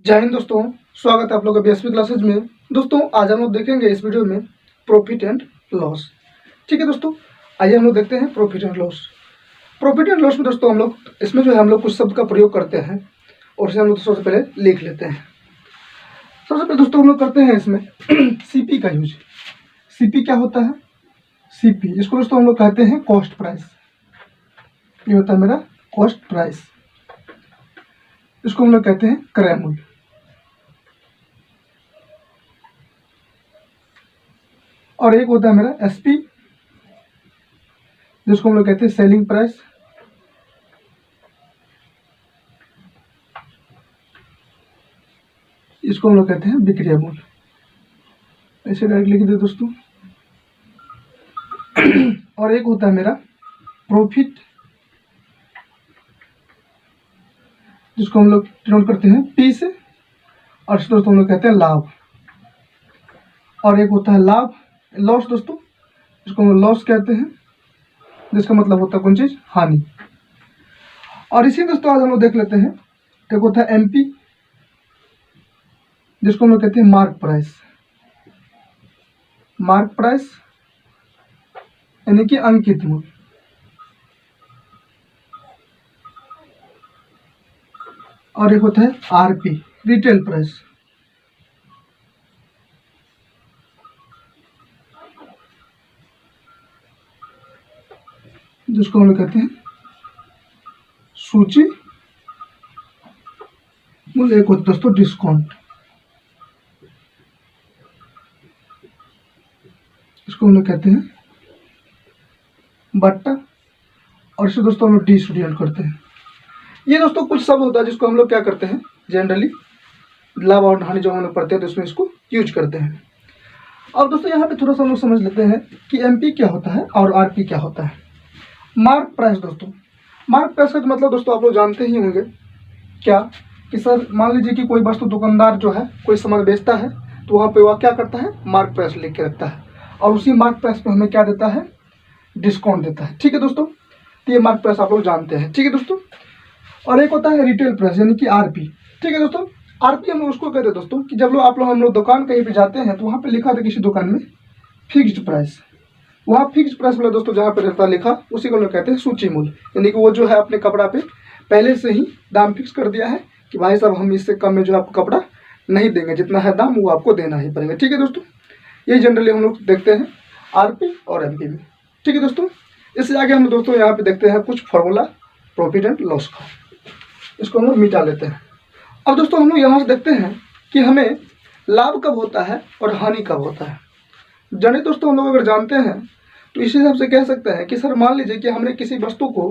जय हिंद दोस्तों, स्वागत है आप लोग का बीएसपी क्लासेज में। दोस्तों आज हम लोग देखेंगे इस वीडियो में प्रॉफिट एंड लॉस। ठीक है दोस्तों, आइए हम लोग देखते हैं profit and loss. Profit and loss में दोस्तों हम लोग इसमें जो है हम लोग कुछ शब्द का प्रयोग करते हैं और इसे हम लोग सबसे पहले लिख लेते हैं। सबसे पहले दोस्तों हम लोग करते हैं इसमें सीपी का यूज। सीपी क्या होता है? सीपी इसको दोस्तों हम लोग कहते हैं कॉस्ट प्राइस। ये होता है मेरा कॉस्ट प्राइस, इसको हम लोग कहते हैं क्रय मूल्य। और एक होता है मेरा एसपी, जिसको हम लोग कहते हैं सेलिंग प्राइस। इसको हम लोग कहते हैं विक्रय मूल्य। ऐसे डायरेक्ट लिख दे दोस्तों। और एक होता है मेरा प्रॉफिट, जिसको हम लोग डिनोट करते हैं पी से, और इसको दोस्तों हम लोग कहते हैं लाभ। और एक होता है लाभ लॉस दोस्तों, इसको हम लॉस कहते हैं, जिसका मतलब होता है कौन चीज? हानि। और इसी दोस्तों आज हम लोग देख लेते हैं एक होता है एमपी, जिसको हम लोग कहते हैं मार्क प्राइस। मार्क प्राइस यानी कि अंकित मूल्य। और एक होता है आरपी, रिटेल प्राइस। जिसको हम लोग कहते हैं सूची मूल्य। एक होता है दोस्तों डिस्काउंट, इसको हम लोग कहते हैं बट्टा। और इसे दोस्तों हम लोग डी स्टूडेंट करते हैं। ये दोस्तों कुछ शब्द होता है जिसको हम लोग क्या करते हैं, जनरली लाभ और हानि जब हम लोग पढ़ते हैं तो इसमें इसको यूज करते हैं। अब दोस्तों यहाँ पे थोड़ा सा हम लोग समझ लेते हैं कि एमपी क्या होता है और आरपी क्या होता है। मार्क प्राइस दोस्तों, मार्क प्राइस का मतलब दोस्तों आप लोग जानते ही होंगे क्या कि सर मान लीजिए कि कोई वस्तु दुकानदार जो है कोई सामान बेचता है तो वहाँ पे वह क्या करता है, मार्क प्राइस लिख के रखता है, और उसी मार्क प्राइस पे हमें क्या देता है, डिस्काउंट देता है। ठीक है दोस्तों, तो ये मार्क प्राइस आप लोग जानते हैं। ठीक है दोस्तों, और एक होता है रिटेल प्राइस यानी कि आरपी। ठीक है दोस्तों, आरपी हम लोग उसको कहते हैं दोस्तों कि जब लोग हम लोग दुकान कहीं पे जाते हैं तो वहाँ पे लिखा था किसी दुकान में फिक्स्ड प्राइस, वहाँ फिक्स प्राइस वाला दोस्तों जहाँ पे रहता लिखा उसी को लोग कहते हैं सूची मूल्य। यानी कि वो जो है अपने कपड़ा पे पहले से ही दाम फिक्स कर दिया है कि भाई साहब हम इससे कम में जो आपको कपड़ा नहीं देंगे, जितना है दाम वो आपको देना ही पड़ेगा। ठीक है दोस्तों, ये जनरली हम लोग देखते हैं आरपी और एमपी में। ठीक है दोस्तों, इससे आगे हम दोस्तों यहाँ पे देखते हैं कुछ फॉर्मूला प्रॉफिट एंड लॉस का। इसको हम लोग मिटा लेते हैं। अब दोस्तों हम लोग यहाँ से देखते हैं कि हमें लाभ कब होता है और हानि कब होता है। जनरली दोस्तों हम लोग अगर जानते हैं तो इसी हिसाब से कह सकते हैं कि सर मान लीजिए कि हमने किसी वस्तु को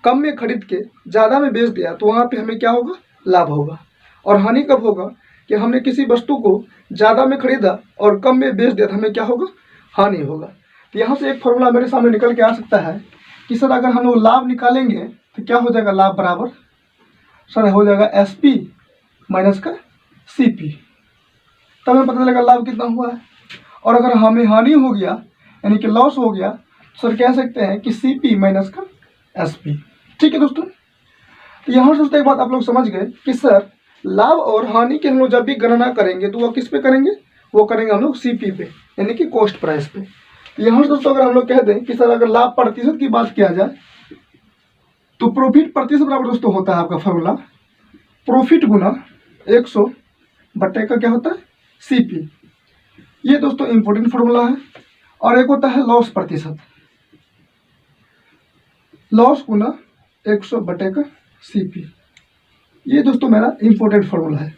कम में खरीद के ज़्यादा में बेच दिया तो वहाँ पे हमें क्या होगा, लाभ होगा। और हानि कब होगा कि हमने किसी वस्तु को ज़्यादा में खरीदा और कम में बेच दिया तो हमें क्या होगा, हानि होगा। तो यहाँ से एक फॉर्मूला मेरे सामने निकल के आ सकता है कि सर अगर हम लोग लाभ निकालेंगे तो क्या हो जाएगा, लाभ बराबर सर हो जाएगा एसपी माइनस का सीपी। तब हमें पता चलेगा लाभ कितना हुआ है। और अगर हमें हानि हो गया यानी कि लॉस हो गया तो सर कह सकते हैं कि सीपी माइनस का एसपी। ठीक है दोस्तों, तो यहाँ से दोस्तों एक बात आप लोग समझ गए कि सर लाभ और हानि की हम लोग जब भी गणना करेंगे तो वो किस पे करेंगे, वो करेंगे हम लोग सीपी पे यानी कि कॉस्ट प्राइस पे। यहाँ से दोस्तों अगर हम लोग कह दें कि सर अगर लाभ प्रतिशत की बात किया जाए तो प्रॉफिट प्रतिशत बराबर दोस्तों होता है आपका फॉर्मूला प्रॉफिट गुना 100 बटे का क्या होता है, सीपी। ये दोस्तों इंपॉर्टेंट फॉर्मूला है। और एक होता है लॉस प्रतिशत, लॉस गुना 100 बटे का सीपी। ये दोस्तों मेरा इंपॉर्टेंट फॉर्मूला है।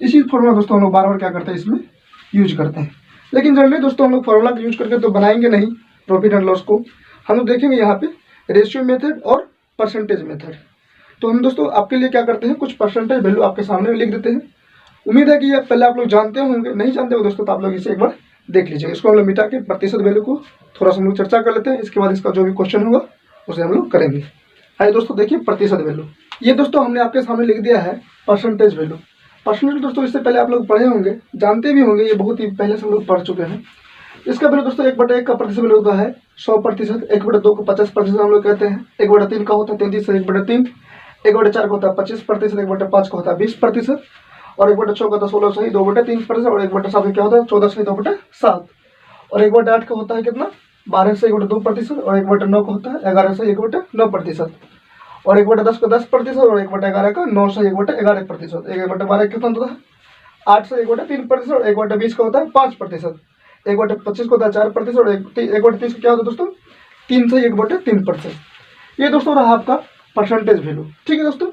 इसी फॉर्मूला दोस्तों हम लोग बार बार क्या करते हैं, इसमें यूज करते हैं। लेकिन जनरली दोस्तों हम लोग फॉर्मूला का यूज करके तो बनाएंगे नहीं प्रॉफिट एंड लॉस को। हम लोग देखेंगे यहाँ पे रेशियो मेथड और परसेंटेज मेथड। तो हम दोस्तों आपके लिए क्या करते हैं, कुछ परसेंटेज वैल्यू आपके सामने लिख देते हैं। उम्मीद है कि ये पहले आप लोग जानते होंगे, नहीं जानते हो दोस्तों तो आप लोग इसे एक बार देख लीजिएगा। इसको हम लोग मिटा के प्रतिशत वैल्यू को थोड़ा सा हम लोग चर्चा कर लेते हैं। इसके बाद इसका जो भी क्वेश्चन होगा उसे हम लोग करेंगे। आइए दोस्तों देखिए प्रतिशत वैल्यू। ये दोस्तों हमने आपके सामने लिख दिया है परसेंटेज वैल्यू। परसेंटेज दोस्तों इससे पहले आप लोग पढ़े होंगे, जानते भी होंगे, ये बहुत ही पहले से हम लोग पढ़ चुके हैं। इसका वैल्यू दोस्तों 1/1 का प्रतिशत वैल्यू होता है 100%, 1/2 को 50% हम लोग कहते हैं, 1/3 का होता है 33, 1/3, 1/4 का होता है 25%, 1/5 का होता है 20%, और 1/6 का होता है 16 सही 2/3%, और 1/7 का क्या होता है 14 सही 2/7, और 1/8 का होता है कितना 12 सही 1/2%, और 1/9 का होता है 11 सही 1/9%, और 1/10 का 10%, और 1/11 का 9 सही 1/11%, 1/12 कितना होता है 8 से 1/3%, और 1/20 का होता है 5%, 1/25 का होता है 4%, और 1/30 का क्या होता है दोस्तों 3 से 1/3%। ये दोस्तों रहा आपका परसेंटेज वैल्यू। ठीक है दोस्तों,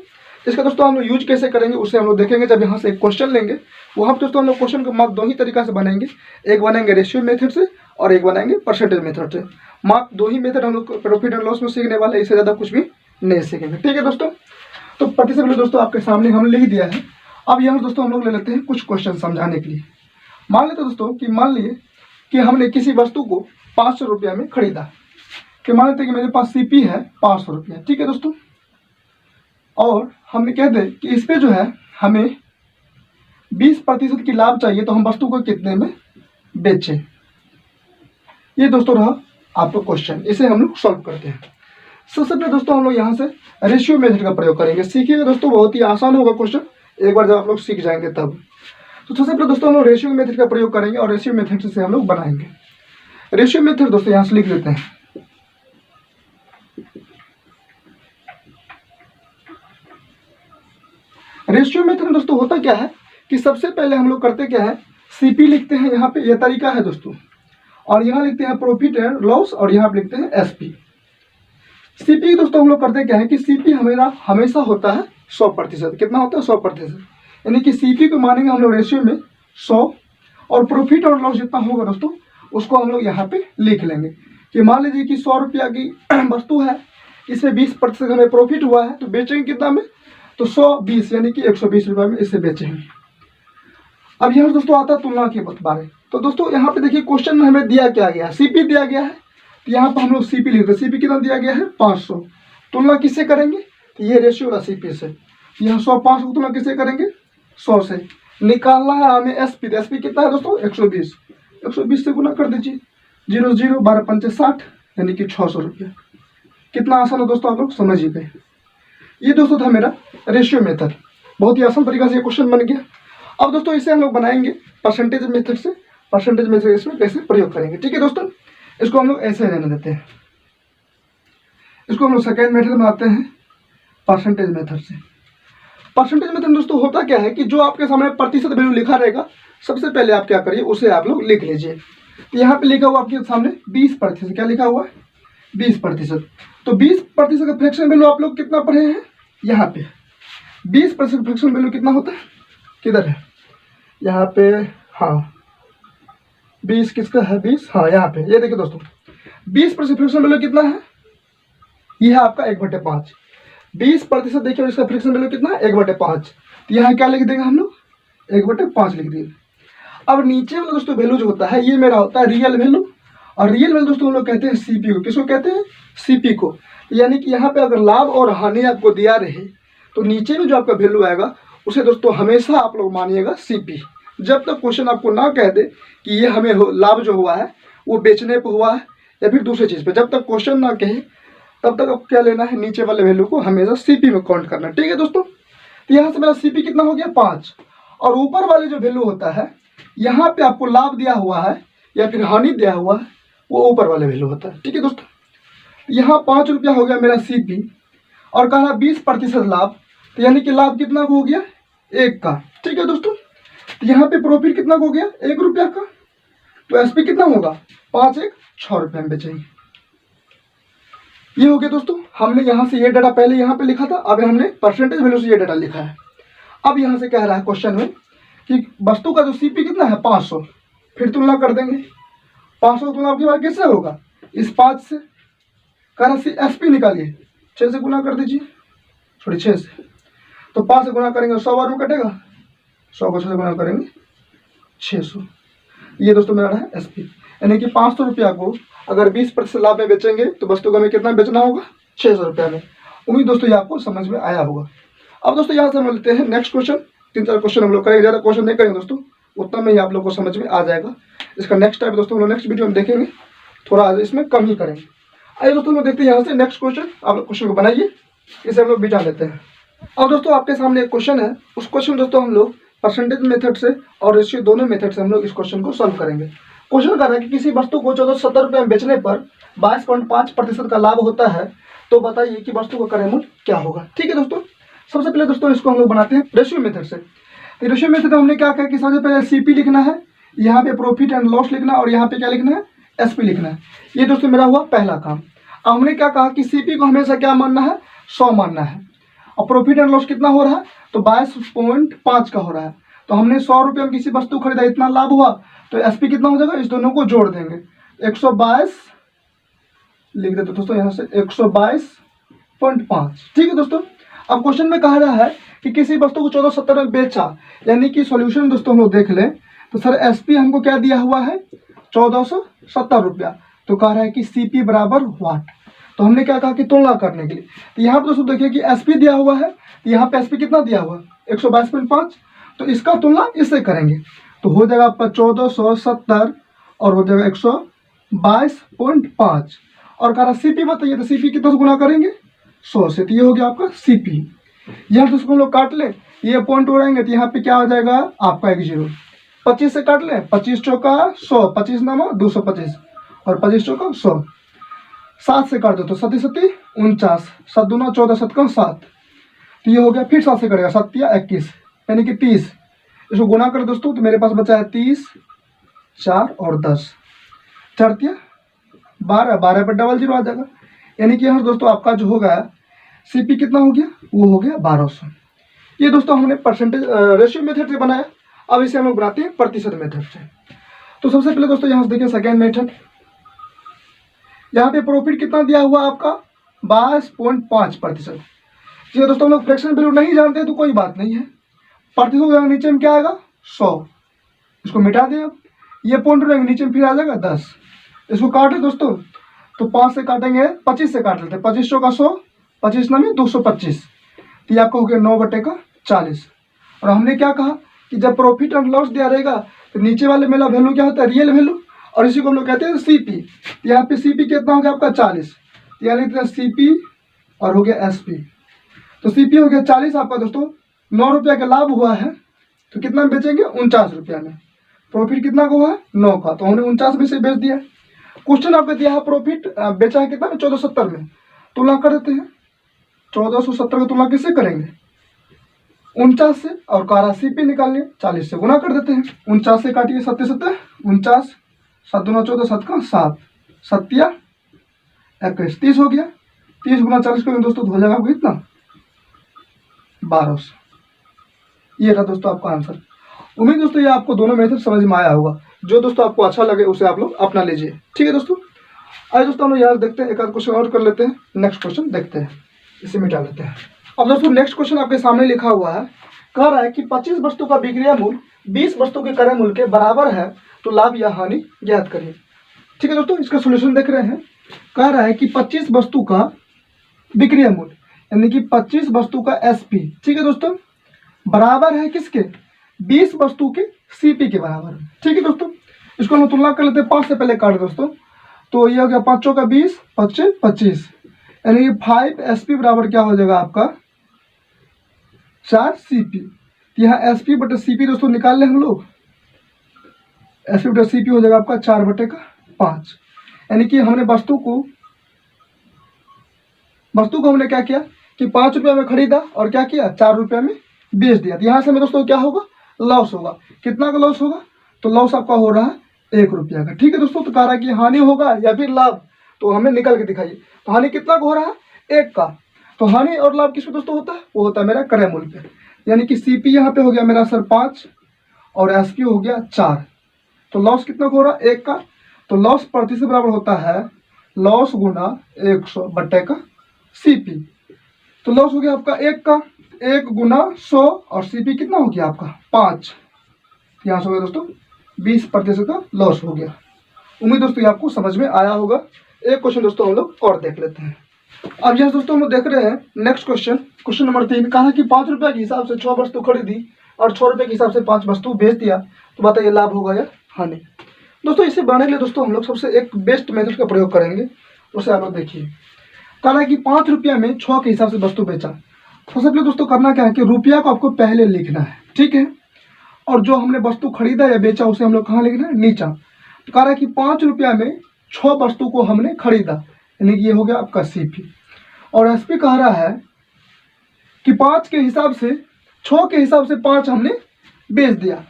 इसका दोस्तों हम लोग यूज कैसे करेंगे उसे हम लोग देखेंगे जब यहाँ से एक क्वेश्चन लेंगे। वहाँ पर दोस्तों हम लोग क्वेश्चन को मार्क दो ही तरीका से बनाएंगे, एक बनाएंगे रेशियो मेथड से और एक बनाएंगे परसेंटेज मेथड से। मार्क दो ही मेथड हम लोग प्रॉफिट एंड लॉस में सीखने वाले हैं, इससे ज़्यादा कुछ भी नहीं सीखेंगे। ठीक है दोस्तों, तो प्रतिशत वैल्यू दोस्तों आपके सामने हम लिख दिया है। अब यहाँ दोस्तों हम लोग ले लेते हैं कुछ क्वेश्चन समझाने के लिए। मान लेते दोस्तों कि मान लिए कि हमने किसी वस्तु को 500 रुपया में खरीदा, कि मान लेते कि मेरे पास सीपी है 500 रुपया। ठीक है दोस्तों, और हमने कह दे कि इस पे जो है हमें 20% की लाभ चाहिए, तो हम वस्तु को कितने में बेचें। ये दोस्तों रहा आपका क्वेश्चन, इसे हम लोग सॉल्व करते हैं। सबसे पहले दोस्तों हम लोग यहाँ से रेशियो मेथड का प्रयोग करेंगे। सीखिएगा दोस्तों, बहुत ही आसान होगा क्वेश्चन, एक बार जब आप लोग सीख जाएंगे तब। तो सबसे पहले दोस्तों हम लोग रेशियो मेथड का प्रयोग करेंगे और रेशियो मेथड से हम लोग बनाएंगे। रेशियो मेथड दोस्तों यहाँ से लिख लेते हैं। रेशियो मेथड दोस्तों होता क्या है कि सबसे पहले हम लोग करते क्या है, सीपी लिखते हैं, यहाँ पे ये तरीका है दोस्तों, और यहाँ लिखते हैं प्रॉफिट एंड लॉस, और यहाँ पे लिखते हैं एसपी। सीपी दोस्तों हम लोग करते क्या है कि सीपी हमेशा होता है 100%। कितना होता है 100%, यानी कि सीपी को मानेंगे हम लोग रेशियो में 100, और प्रॉफिट और लॉस जितना होगा दोस्तों उसको हम लोग यहाँ पे लिख लेंगे। कि मान लीजिए कि 100 रुपया की वस्तु है, इससे 20% हमें प्रॉफिट हुआ है, तो बेचेंगे कितना में, तो 120 यानी कि 120 रुपये में इसे बेचेंगे। अब यहाँ दोस्तों आता है तुलना के बारे। तो दोस्तों यहाँ पे देखिए क्वेश्चन में हमें दिया क्या गया है, सीपी दिया गया है, तो यहाँ पर हम लोग सीपी लिखते हैं। सीपी कितना दिया गया है 500, तुलना किससे करेंगे, तो ये रेशियो होगा सीपी से। यहाँ 100 500 की तुलना किससे करेंगे 100 से। निकालना है हमें एसपी, तो एसपी कितना है दोस्तों 120, 120 से गुना कर दीजिए, 0 0 12 5 60 यानी कि 600 रुपया। कितना आसान है दोस्तों, आप लोग समझ ही गए। ये दोस्तों था मेरा रेशियो मेथड, बहुत ही आसान तरीका से ये क्वेश्चन बन गया। अब दोस्तों इसे हम लोग बनाएंगे परसेंटेज मेथड से। परसेंटेज मेथड इसमें कैसे प्रयोग करेंगे। ठीक है दोस्तों, इसको हम लोग ऐसे रहने देते हैं, इसको हम लोग सेकेंड मेथड बनाते हैं परसेंटेज मेथड से। परसेंटेज मेथड दोस्तों होता क्या है कि जो आपके सामने प्रतिशत वैल्यू लिखा रहेगा, सबसे पहले आप क्या करिए उसे आप लोग लिख लीजिए। तो यहाँ पे लिखा हुआ आपके सामने 20%, क्या लिखा हुआ है 20%। तो 20% का फ्रैक्शन वैल्यू आप लोग कितना पढ़े हैं, यहाँ पे 20% फ्रैक्शन वैल्यू कितना होता है, किधर है यहाँ पे, हाँ 20 किसका है 20, हाँ यहाँ पे ये देखिए दोस्तों 20% फ्रैक्शन वैल्यू कितना है, ये है आपका 1/5। 20% देखिए इसका फ्रैक्शन वैल्यू कितना है 1/5, तो यहाँ क्या लिख देंगे हम लोग 1/5 लिख देंगे। अब नीचे वाला दोस्तों वैल्यू जो होता है ये मेरा होता है रियल वैल्यू, और रियल वैल्यू दोस्तों हम लोग कहते हैं सीपी को। किसको कहते हैं, सीपी को। यानी कि यहाँ पे अगर लाभ और हानि आपको दिया रहे तो नीचे में जो आपका वैल्यू आएगा उसे दोस्तों हमेशा आप लोग मानिएगा सीपी। जब तक क्वेश्चन आपको ना कह दे कि ये हमें लाभ जो हुआ है वो बेचने पर हुआ है या फिर दूसरी चीज़ पे, जब तक क्वेश्चन ना कहे तब तक आपको क्या लेना है, नीचे वाले वैल्यू को हमेशा सीपी में काउंट करना। ठीक है दोस्तों, तो यहाँ से मेरा सीपी कितना हो गया 5, और ऊपर वाले जो वैल्यू होता है यहाँ पे आपको लाभ दिया हुआ है या फिर हानि दिया हुआ है, वो ऊपर वाले वैल्यू होता है। ठीक है दोस्तों, यहाँ 5 रुपया हो गया मेरा सीपी, और कहा 20% लाभ, तो यानी कि लाभ कितना हो गया 1 का। ठीक है दोस्तों, तो यहाँ पे प्रॉफिट कितना हो गया 1 रुपया का, तो एसपी कितना होगा 5 1 6 रुपये में बेचेंगे। ये हो गया दोस्तों, हमने यहाँ से ये डाटा पहले यहाँ पे लिखा था, अब हमने परसेंटेज वैल्यू से ये डाटा लिखा है। अब यहाँ से कह रहा है क्वेश्चन में कि वस्तु का जो सीपी कितना है 500, फिर तुलना कर देंगे। 500 तुलना आपके बार कैसे होगा, इस 5 से कह रहा एसपी निकालिए, 6 से गुना कर दीजिए, सॉरी 6 से, तो 5 से गुना करेंगे 100 बार में कटेगा, 100 को 6 से गुना करेंगे 600। ये दोस्तों मेरा है एसपी, यानी कि 500 रुपया को अगर 20% लाभ में बेचेंगे तो वस्तु को हमें कितना बेचना होगा 600 रुपया में। उम्मीद दोस्तों ये आपको समझ में आया होगा। अब दोस्तों यहाँ से हम लेते हैं नेक्स्ट क्वेश्चन। 3-4 क्वेश्चन हम लोग करेंगे, ज़्यादा क्वेश्चन नहीं करेंगे दोस्तों, उतना में ही आप लोग को समझ में आ जाएगा। इसका नेक्स्ट टाइप दोस्तों हम लोग नेक्स्ट वीडियो में देखेंगे, थोड़ा इसमें कम ही करेंगे। आइए दोस्तों लोग देखते हैं यहाँ से नेक्स्ट क्वेश्चन। आप लोग क्वेश्चन को बनाइए, इसे हम लोग बिठा लेते हैं। अब दोस्तों आपके सामने एक क्वेश्चन है, उस क्वेश्चन दोस्तों हम लोग परसेंटेज मेथड से और रेशियो दोनों मेथड से हम लोग इस क्वेश्चन को सॉल्व करेंगे। क्वेश्चन कर रहा है कि किसी वस्तु को 1470 रुपये में बेचने पर 22.5% का लाभ होता है, तो बताइए कि वस्तु का क्रय मूल्य क्या होगा। ठीक है दोस्तों, सबसे पहले दोस्तों इसको हम लोग बनाते हैं रेशियो मेथड से। रेशियो मेथड में हमने क्या कहा कि सबसे पहले सीपी लिखना है, यहाँ पे प्रॉफिट एंड लॉस लिखना है और यहाँ पे क्या लिखना है, एसपी लिखना है। ये दोस्तों मेरा हुआ पहला काम। अब हमने क्या कहा कि सीपी को हमेशा क्या मानना है, 100 मानना है, और प्रॉफिट एंड लॉस कितना हो रहा है, तो 22.5 का हो रहा है। तो हमने 100 रुपये में किसी वस्तु खरीदा, इतना लाभ हुआ, तो एसपी कितना हो जाएगा, इस दोनों को जोड़ देंगे, 122 लिख देते दोस्तों यहाँ से 122.5। ठीक है दोस्तों, अब क्वेश्चन में कहा रहा है कि किसी वस्तु को 1470 में बेचा, यानी कि सॉल्यूशन दोस्तों हम लोग देख लें तो सर एसपी हमको क्या दिया हुआ है, 1470 रुपया। तो कह रहा है कि सीपी बराबर व्हाट। तो हमने क्या कहा कि तुलना करने के लिए, तो यहाँ पर दोस्तों देखिए कि एसपी दिया हुआ है, तो यहाँ पे एसपी कितना दिया हुआ है, 122.5। तो इसका तुलना इससे करेंगे तो हो जाएगा आपका 1470 और हो जाएगा 122.5। और कह रहा सीपी बताइए, तो सीपी कितना से गुना करेंगे, 100 से। तो ये हो गया आपका सीपी। यहाँ तो उसको हम लोग काट लें, ये पॉइंट उड़ाएंगे तो यहाँ पे क्या हो जाएगा आपका 1 0। 25 से काट लें, 25 चौका 100, 25 नामा 225 और 25 चौका 100। 7 से काट दो तो 7 7 49, 7 दूना 14, 7 का 7। तो ये हो गया, फिर 7 से करेगा 7 या 21 यानी कि 30। इसको गुना कर दोस्तों तो मेरे पास बचा है 30, 4 और 10, 4 दिया 12, 12 पर डबल 0 आ जाएगा, यानी कि यहाँ दोस्तों आपका जो होगा सीपी कितना हो गया, वो हो गया 1200। ये दोस्तों हमने परसेंटेज रेशियो मेथड से बनाया। अब इसे हम लोग बनाते हैं प्रतिशत मेथड से। तो सबसे पहले दोस्तों यहाँ से देखिए सेकेंड मेथड, यहाँ पे प्रॉफिट कितना दिया हुआ आपका 22.5%। जी दोस्तों हम लोग फ्रैक्शन वैल्यू नहीं जानते तो कोई बात नहीं है, प्रतिशत नीचे में क्या आएगा 100, इसको मिटा दें। अब ये पॉइंट रहेंगे नीचे में फिर आ जाएगा 10। इसको काटे दोस्तों तो 5 से काटेंगे, 25 से काट लेते हैं, 25 का 100, 25 नामी 225। तो ये आपका हो गया 9/40। और हमने क्या कहा कि जब प्रॉफिट एंड लॉस दिया रहेगा तो नीचे वाले मेरा वैल्यू क्या होता है, रियल वैल्यू, और इसी को हम लोग कहते हैं सीपी। यहाँ पे सीपी कितना हो गया आपका 40, यहाँ लिखते हैं सीपी और हो गया एसपी। तो सीपी हो गया 40 आपका दोस्तों, 9 रुपया का लाभ हुआ है, तो कितना में बेचेंगे 49 रुपया में। प्रॉफिट कितना का हुआ है 9 का, तो हमने 49 में से बेच दिया। क्वेश्चन आपको दिया है प्रॉफिट बेचा है कितना में 1470 में, तुलना कर देते हैं। 1470 का तुलना किससे करेंगे, 49 से, और कारा सीपी निकालने 40 से गुना कर देते हैं। 49 से काटिए 7 7 49, 7 दूना 14, 7 का 7, 7 या 21, 30 हो गया। 30 गुना 40 करेंगे दोस्तों तो हो जाएगा आपको कितना 1200। ये था दोस्तों आपका आंसर। उम्मीद दोस्तों ये आपको दोनों मेथड समझ में आया होगा। जो दोस्तों आपको अच्छा लगे उसे आप लोग अपना लीजिए। ठीक है दोस्तों, आइए दोस्तों हम लोग यहाँ देखते हैं, एक आध क्वेश्चन और कर लेते हैं, नेक्स्ट क्वेश्चन देखते हैं, इसे मिटा लेते हैं। अब दोस्तों नेक्स्ट क्वेश्चन आपके सामने लिखा हुआ है, कह रहा है कि 25 वस्तु का विक्रय मूल्य 20 वस्तु के क्रय मूल्य के बराबर है, तो लाभ या हानि ज्ञात करिए। ठीक है दोस्तों, इसका सोल्यूशन देख रहे हैं। कह रहा है कि 25 वस्तु का विक्रय मूल्य यानी कि 25 वस्तु का एसपी, ठीक है दोस्तों, बराबर है किसके, 20 वस्तु के सीपी के बराबर। ठीक है दोस्तों, इसको हम तुलना कर लेते हैं। 5 से पहले काट दोस्तों, तो ये हो गया 5 का 20, 25 25, यानी कि 5 एसपी बराबर क्या हो जाएगा आपका 4 सीपी। यहाँ एसपी बटे सीपी दोस्तों निकाल लें हम लोग, एसपी बटे सीपी हो जाएगा आपका 4/5, यानी कि हमने वस्तु को हमने क्या किया कि 5 रुपये में खरीदा और क्या किया 4 रुपये में बेच दिया। तो यहाँ से हमें दोस्तों क्या होगा, लॉस होगा। कितना का लॉस होगा, तो लॉस आपका हो रहा है 1 रुपया का। ठीक है दोस्तों, तो कह रहा है कि हानि होगा या फिर लाभ, तो हमें निकल के दिखाइए। तो हानि कितना का हो रहा है 1 का, तो हानि और लाभ किस पे दोस्तों होता है, वो होता है मेरा क्रय मूल्य पे, यानी कि सीपी यहाँ पे हो गया मेरा सर 5 और एसपी हो गया 4। तो लॉस कितना का हो रहा है 1 का, तो लॉस प्रतिशत बराबर होता है लॉस गुना 100 बट्टे का सीपी। तो लॉस हो गया आपका 1 का, 1 गुना 100 और सीपी कितना हो गया आपका 5। यहाँ से हो गया दोस्तों 20% का लॉस हो गया। उम्मीद दोस्तों ये आपको समझ में आया होगा। एक क्वेश्चन दोस्तों हम लोग और देख लेते हैं। अब यहाँ दोस्तों हम लोग देख रहे हैं नेक्स्ट क्वेश्चन, क्वेश्चन नंबर 3। कहा कि 5 रुपये के हिसाब से 6 वस्तु खरीदी और 6 रुपये के हिसाब से 5 वस्तु बेच दिया, तो बताइए लाभ होगा या हानि। दोस्तों इसे बनाने के लिए दोस्तों हम लोग सबसे एक बेस्ट मेथड का प्रयोग करेंगे, उसे आप लोग देखिए। कहा कि 5 रुपया में 6 के हिसाब से वस्तु बेचा। सबसे पहले दोस्तों करना क्या है कि रुपया को आपको पहले लिखना है। ठीक है, और जो हमने वस्तु खरीदा या बेचा उसे हम लोग कहाँ लिखना है, नीचा। तो कह रहा है कि 5 रुपया में 6 वस्तु को हमने खरीदा, यानी कि ये हो गया आपका CP। और SP कह रहा है कि 5 के हिसाब से 6 के हिसाब से 5 हमने बेच दिया,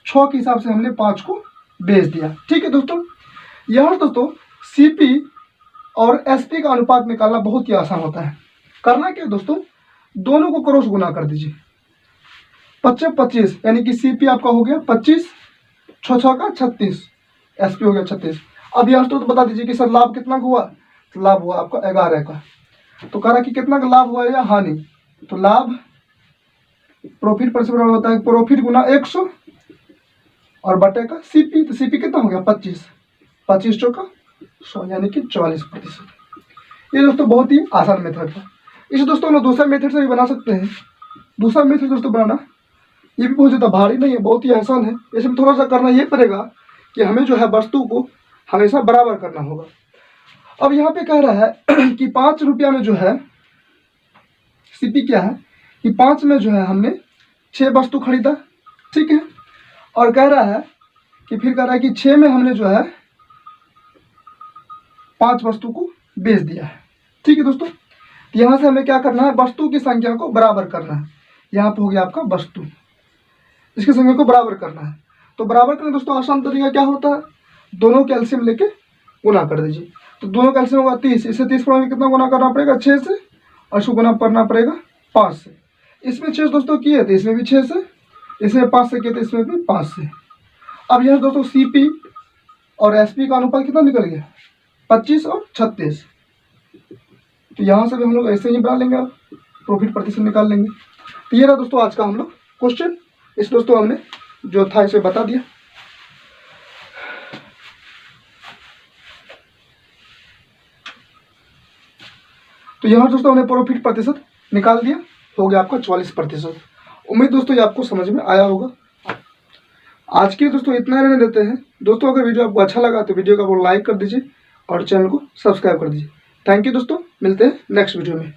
6 के हिसाब से हमने 5 को बेच दिया। ठीक है दोस्तों, यहाँ दोस्तों CP और SP का अनुपात निकालना बहुत ही आसान होता है। करना क्या दोस्तों, दोनों को क्रॉस गुना कर दीजिए, 25 25, यानी कि CP आपका हो गया 25, 6 का 36, SP हो गया 36। अब यहाँ तो बता दीजिए कि सर लाभ कितना का हुआ, तो लाभ हुआ आपका 11 का। तो कह रहा कि कितना का लाभ हुआ या हानि, तो लाभ प्रॉफिट पर से बराबर होता है प्रॉफिट गुना 100 और बटे का CP। तो CP कितना हो गया 25, 25 चौका 100, यानी कि 44%। ये दोस्तों बहुत ही आसान मेथड है। इसे दोस्तों हम लोग दूसरा मेथड से भी बना सकते हैं। दूसरा मेथड दोस्तों बनाना ये भी बहुत ज़्यादा भारी नहीं है, बहुत ही आसान है। इसमें थोड़ा सा करना ये पड़ेगा कि हमें जो है वस्तु को हमेशा बराबर करना होगा। अब यहाँ पे कह रहा है कि 5 रुपया में जो है CP क्या है कि 5 में जो है हमने 6 वस्तु खरीदा, ठीक है। और कह रहा है कि फिर कह रहा है कि 6 में हमने जो है 5 वस्तु को बेच दिया है, ठीक है दोस्तों। यहाँ से हमें क्या करना है, वस्तु की संख्या को बराबर करना है। यहाँ पे हो गया आपका वस्तु, इसकी संख्या को बराबर करना है। तो बराबर करना दोस्तों आसान तरीका क्या होता है, दोनों का एलसीएम लेके गुना कर दीजिए। तो दोनों का एलसीएम होगा 30, इसे 30 पर कितना गुना करना पड़ेगा 6 से, और इसको गुना करना पड़ेगा 5 से। इसमें 6 दोस्तों किए थे, इसमें भी 6 से, इसमें 5 से किए थे, इसमें भी 5 से। अब यह दोस्तों CP और SP का अनुपात कितना निकल गया, 25 और 36। तो यहाँ से भी हम लोग ऐसे ही बना लेंगे, अब प्रॉफिट प्रतिशत निकाल लेंगे। तो ये रहा दोस्तों आज का हम लोग क्वेश्चन। इस दोस्तों हमने जो था इसे बता दिया। तो यहाँ दोस्तों हमने प्रॉफिट प्रतिशत निकाल दिया, हो गया आपका 44%। उम्मीद दोस्तों ये आपको समझ में आया होगा। आज के दोस्तों इतना रहने देते हैं दोस्तों। अगर वीडियो आपको अच्छा लगा तो वीडियो को लाइक कर दीजिए और चैनल को सब्सक्राइब कर दीजिए। थैंक यू दोस्तों, मिलते हैं नेक्स्ट वीडियो में।